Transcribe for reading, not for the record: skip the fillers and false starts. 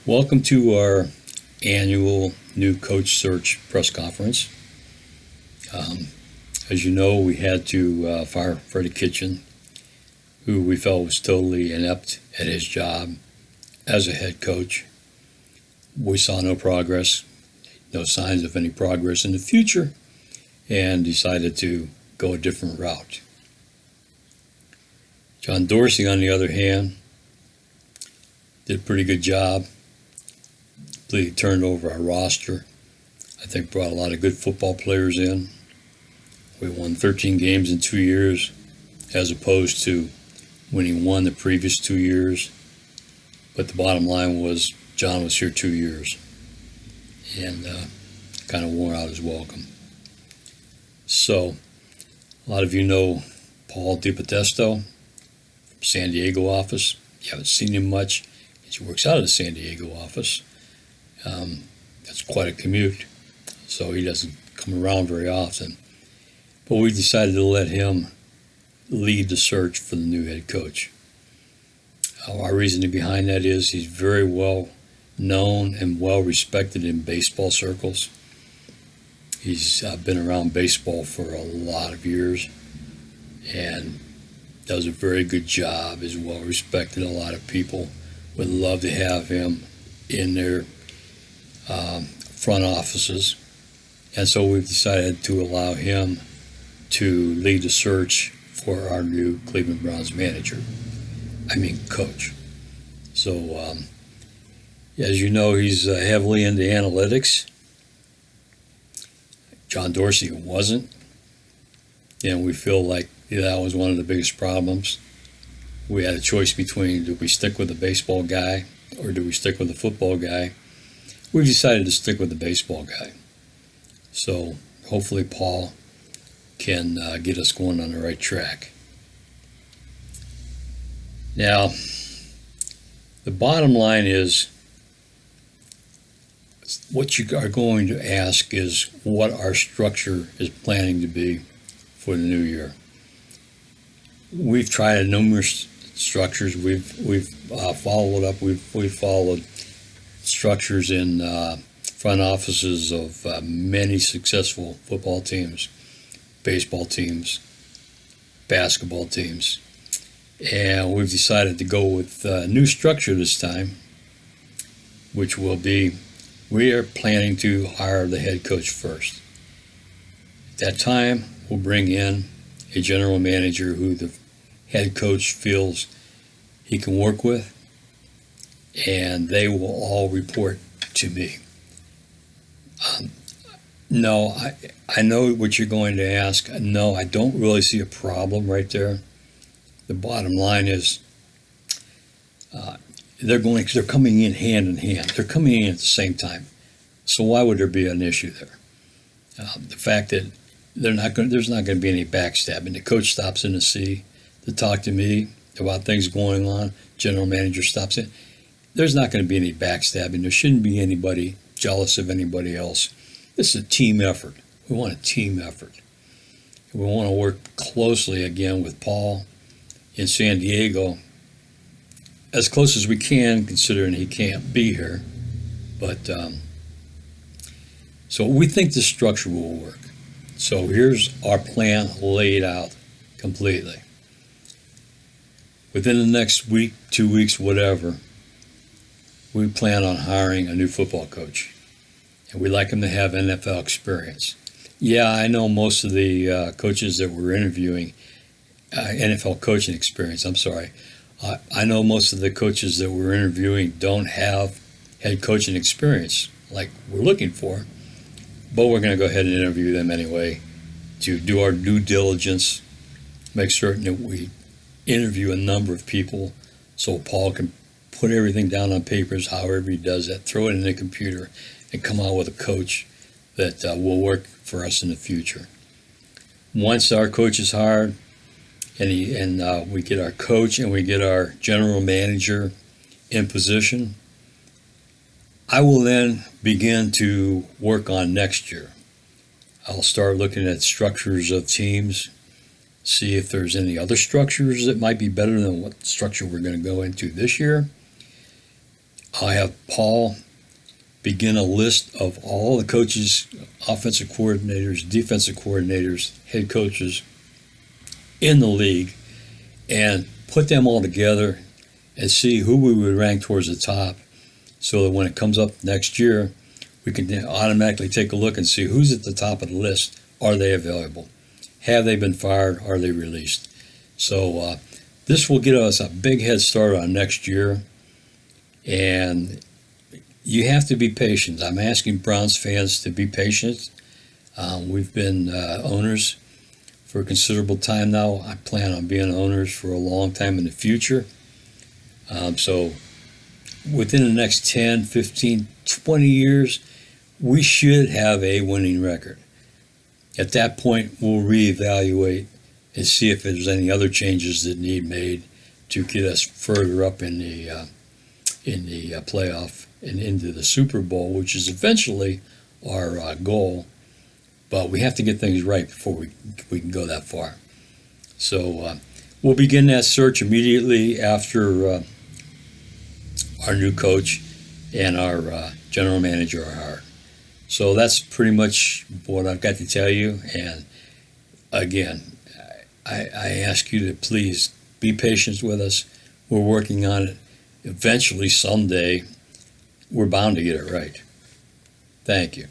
Welcome to our annual new coach search press conference. Um, as you know, we had to fire Freddie Kitchen, who we felt was totally inept at his job as a head coach. We saw no progress, no signs of any progress in the future, and decided to go a different route. John Dorsey, on the other hand, did a pretty good job. Completely turned over our roster. I think brought a lot of good football players in. We won 13 games in 2 years, as opposed to winning one the previous 2 years. But the bottom line was John was here 2 years and kind of wore out his welcome. So a lot of you know Paul DiPotesto from San Diego office. You haven't seen him much. He works out of the San Diego office. That's quite a commute, so he doesn't come around very often. But we decided to let him lead the search for the new head coach. Our reasoning behind that is he's very well known and well respected in baseball circles. He's been around baseball for a lot of years and does a very good job, is well respected. A lot of people would love to have him in their front offices, and so we've decided to allow him to lead the search for our new Cleveland Browns coach. So as you know, he's heavily into analytics. John Dorsey wasn't, and we feel like that was one of the biggest problems. We had a choice between, do we stick with the baseball guy or do we stick with the football guy? We decided to stick with the baseball guy. So hopefully Paul can get us going on the right track. Now, the bottom line is, what you are going to ask is what our structure is planning to be for the new year. We've tried numerous structures. We've followed up. We've followed structures in front offices of many successful football teams, baseball teams, basketball teams, and we've decided to go with a new structure this time, which will be, we are planning to hire the head coach first. At that time, we'll bring in a general manager who the head coach feels he can work with, and they will all report to me. No, I know what you're going to ask. No, I don't really see a problem right there. The bottom line is they're coming in hand. They're coming in at the same time. So why would there be an issue there? The fact that there's not going to be any backstabbing. The coach stops in to see, to talk to me about things going on. General manager stops in. There's not going to be any backstabbing. There shouldn't be anybody jealous of anybody else. This is a team effort. We want a team effort. We want to work closely again with Paul in San Diego, as close as we can, considering he can't be here. But so we think this structure will work. So here's our plan laid out completely. Within the next week, 2 weeks, whatever, we plan on hiring a new football coach. And we'd like him to have NFL experience. Yeah, I know most of the coaches that we're interviewing, NFL coaching experience, I'm sorry. I know most of the coaches that we're interviewing don't have head coaching experience like we're looking for. But we're going to go ahead and interview them anyway to do our due diligence, make certain that we interview a number of people so Paul can put everything down on papers, however he does that, throw it in the computer, and come out with a coach that will work for us in the future. Once our coach is hired and we get our coach and we get our general manager in position, I will then begin to work on next year. I'll start looking at structures of teams, see if there's any other structures that might be better than what structure we're going to go into this year. I'll have Paul begin a list of all the coaches, offensive coordinators, defensive coordinators, head coaches in the league, and put them all together and see who we would rank towards the top, so that when it comes up next year, we can automatically take a look and see who's at the top of the list. Are they available? Have they been fired? Are they released? So this will get us a big head start on next year, and you have to be patient. I'm asking Browns fans to be patient. We've been owners for a considerable time now. I plan on being owners for a long time in the future. So within the next 10, 15, 20 years, we should have a winning record. At that point, we'll reevaluate and see if there's any other changes that need made to get us further up in the playoff and into the Super Bowl, which is eventually our goal. But we have to get things right before we can go that far. So we'll begin that search immediately after our new coach and our general manager are hired. So that's pretty much what I've got to tell you. And again, I ask you to please be patient with us. We're working on it. Eventually, someday, we're bound to get it right. Thank you.